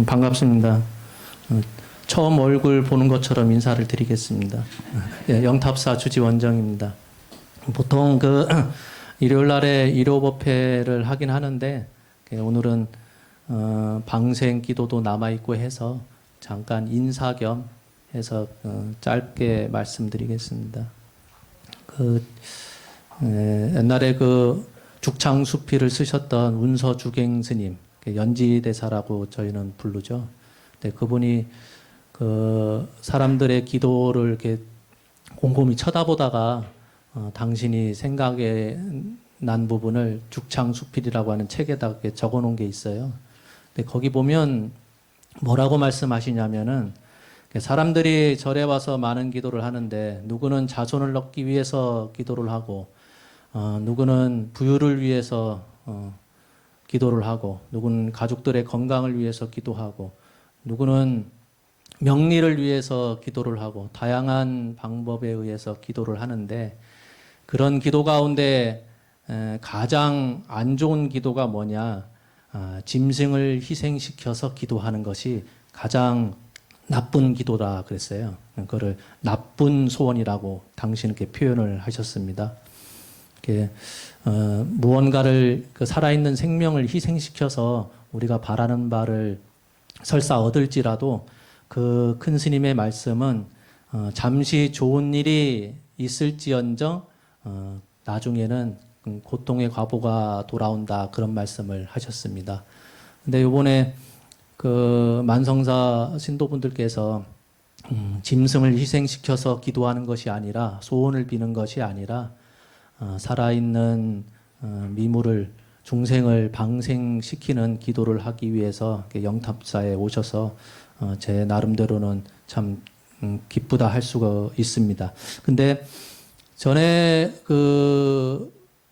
반갑습니다. 처음 얼굴 보는 것처럼 인사를 드리겠습니다. 예, 영탑사 주지원정입니다. 보통 일요일 날에 일요법회를 하긴 하는데 오늘은 방생 기도도 남아 있고 해서 잠깐 인사 겸 해서 짧게 말씀드리겠습니다. 옛날에 죽창수필을 쓰셨던 운서주갱 스님, 연지대사라고 저희는 부르죠. 근데 그분이 사람들의 기도를 이렇게 곰곰이 쳐다보다가 당신이 생각에 난 부분을 죽창수필이라고 하는 책에다 이렇게 적어 놓은 게 있어요. 근데 거기 보면 뭐라고 말씀하시냐면은 사람들이 절에 와서 많은 기도를 하는데 누구는 자손을 얻기 위해서 기도를 하고 누구는 부유를 위해서 기도를 하고 누구는 가족들의 건강을 위해서 기도하고 누구는 명리를 위해서 기도를 하고 다양한 방법에 의해서 기도를 하는데 그런 기도 가운데 가장 안 좋은 기도가 뭐냐? 짐승을 희생시켜서 기도하는 것이 가장 나쁜 기도다 그랬어요. 그거를 나쁜 소원이라고 당신은 이렇게 표현을 하셨습니다. 무언가를 살아있는 생명을 희생시켜서 우리가 바라는 바를 설사 얻을지라도 그 큰 스님의 말씀은 잠시 좋은 일이 있을지언정 나중에는 고통의 과보가 돌아온다 그런 말씀을 하셨습니다. 근데 이번에 만성사 신도분들께서 짐승을 희생시켜서 기도하는 것이 아니라 소원을 비는 것이 아니라 살아있는 미물을 중생을 방생시키는 기도를 하기 위해서 영탑사에 오셔서 제 나름대로는 참 기쁘다 할 수가 있습니다. 근데 전에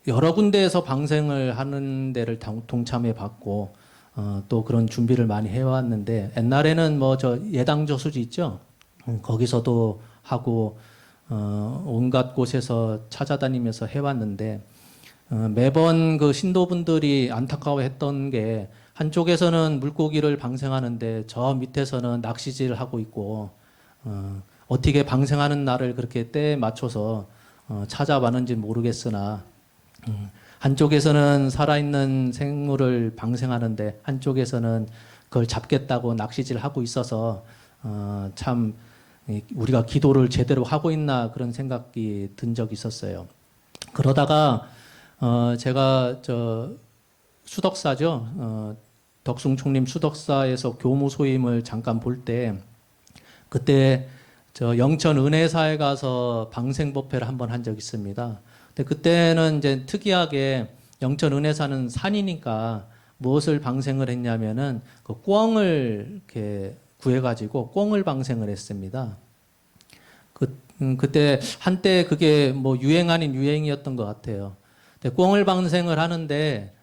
여러 군데에서 방생을 하는 데를 동참해 봤고 또 그런 준비를 많이 해왔는데 옛날에는 저 예당 저수지 있죠? 거기서도 하고 온갖 곳에서 찾아다니면서 해왔는데 매번 신도분들이 안타까워했던 게 한쪽에서는 물고기를 방생하는데 저 밑에서는 낚시질을 하고 있고 어떻게 방생하는 날을 그렇게 때에 맞춰서 찾아봤는지 모르겠으나 한쪽에서는 살아있는 생물을 방생하는데 한쪽에서는 그걸 잡겠다고 낚시질하고 있어서 참 우리가 기도를 제대로 하고 있나 그런 생각이 든 적이 있었어요. 그러다가 제가 수덕사죠. 덕숭총림 수덕사에서 교무 소임을 잠깐 볼 때 그때 영천 은혜사에 가서 방생법회를 한번 한 적이 있습니다. 근데 그때는 이제 특이하게 영천 은혜사는 산이니까 무엇을 방생을 했냐면은 꿩을 이렇게 구해가지고 꿩을 방생을 했습니다. 그때 한때 그게 유행 아닌 유행이었던 것 같아요. 근데 꿩을 방생을 하는데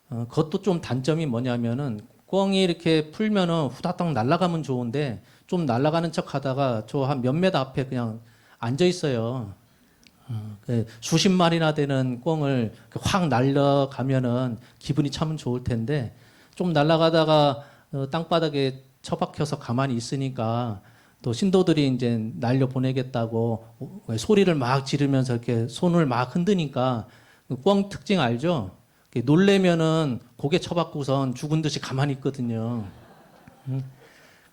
그것도 좀 단점이 뭐냐면은 꿩이 이렇게 풀면은 후다닥 날아가면 좋은데 좀 날아가는 척 하다가 저 한 몇 메다 앞에 그냥 앉아 있어요. 수십 마리나 되는 꿩을 확 날아가면은 기분이 참 좋을 텐데 좀 날아가다가 땅바닥에 처박혀서 가만히 있으니까 또 신도들이 이제 날려 보내겠다고 소리를 막 지르면서 이렇게 손을 막 흔드니까 꿩 특징 알죠? 놀래면은 고개 쳐박고선 죽은 듯이 가만히 있거든요.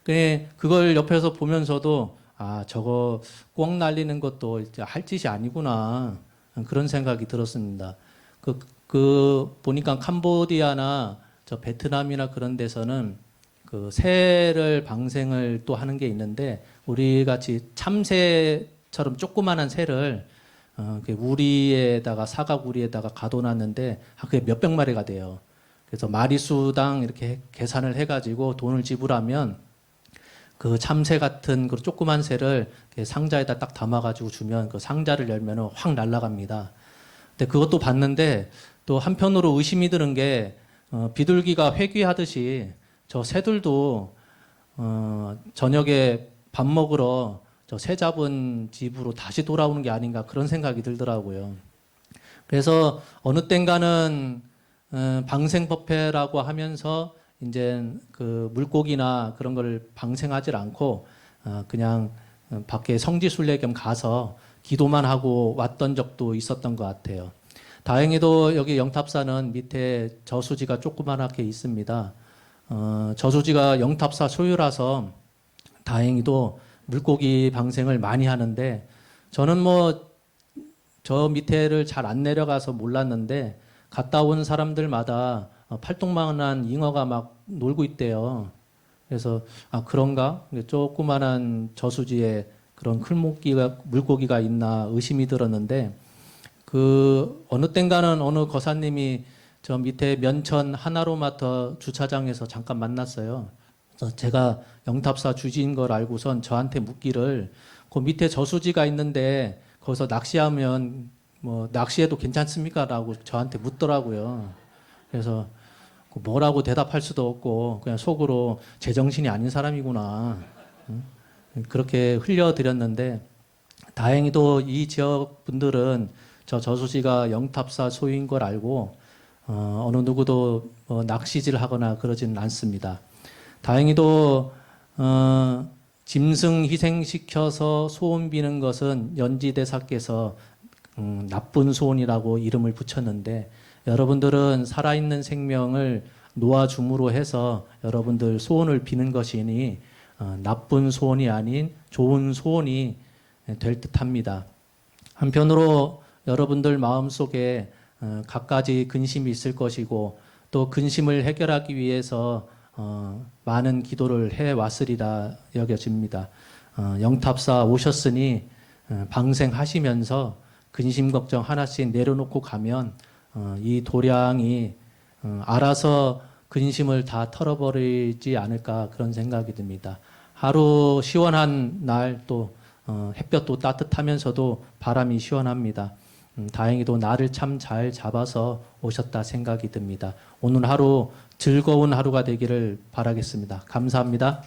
그걸 옆에서 보면서도 저거 꿩 날리는 것도 이제 할 짓이 아니구나 그런 생각이 들었습니다. 보니까 캄보디아나 저 베트남이나 그런 데서는 새를 방생을 또 하는 게 있는데 우리 같이 참새처럼 조그만한 새를 우리에다가 사각 우리에다가 가둬놨는데 그게 몇백 마리가 돼요. 그래서 마리수당 이렇게 계산을 해가지고 돈을 지불하면 그 참새 같은 그 조그만 새를 상자에다 딱 담아가지고 주면 그 상자를 열면 확 날아갑니다. 근데 그것도 봤는데 또 한편으로 의심이 드는 게 비둘기가 회귀하듯이 저 새들도 저녁에 밥 먹으러 저 새 잡은 집으로 다시 돌아오는 게 아닌가 그런 생각이 들더라고요. 그래서 어느 땐가는 방생법회라고 하면서 이제 그 물고기나 그런 걸 방생하지 않고 그냥 밖에 성지순례 겸 가서 기도만 하고 왔던 적도 있었던 것 같아요. 다행히도 여기 영탑사는 밑에 저수지가 조그만하게 있습니다. 저수지가 영탑사 소유라서 다행히도 물고기 방생을 많이 하는데 저는 뭐 저 밑에를 잘 안 내려가서 몰랐는데 갔다 온 사람들마다 팔뚝만한 잉어가 막 놀고 있대요. 그래서 그런가? 조그만한 저수지에 그런 큰 물고기가 있나 의심이 들었는데 그 어느 땐가는 어느 거사님이 저 밑에 면천 하나로마트 주차장에서 잠깐 만났어요. 그래서 제가 영탑사 주지인 걸 알고선 저한테 묻기를 그 밑에 저수지가 있는데 거기서 낚시하면 뭐 낚시해도 괜찮습니까? 라고 저한테 묻더라고요. 그래서 뭐라고 대답할 수도 없고 그냥 속으로 제정신이 아닌 사람이구나. 그렇게 흘려드렸는데 다행히도 이 지역 분들은 저 저수지가 영탑사 소유인 걸 알고 어느 누구도 낚시질 하거나 그러지는 않습니다. 다행히도 짐승 희생시켜서 소원 비는 것은 연지대사께서 나쁜 소원이라고 이름을 붙였는데 여러분들은 살아있는 생명을 놓아줌으로 해서 여러분들 소원을 비는 것이니 나쁜 소원이 아닌 좋은 소원이 될 듯합니다. 한편으로 여러분들 마음속에 갖가지 근심이 있을 것이고 또 근심을 해결하기 위해서 많은 기도를 해왔으리라 여겨집니다. 영탑사 오셨으니 방생하시면서 근심 걱정 하나씩 내려놓고 가면 이 도량이 알아서 근심을 다 털어버리지 않을까 그런 생각이 듭니다. 하루 시원한 날 또 햇볕도 따뜻하면서도 바람이 시원합니다. 다행히도 날을 참 잘 잡아서 오셨다 생각이 듭니다. 오늘 하루 즐거운 하루가 되기를 바라겠습니다. 감사합니다.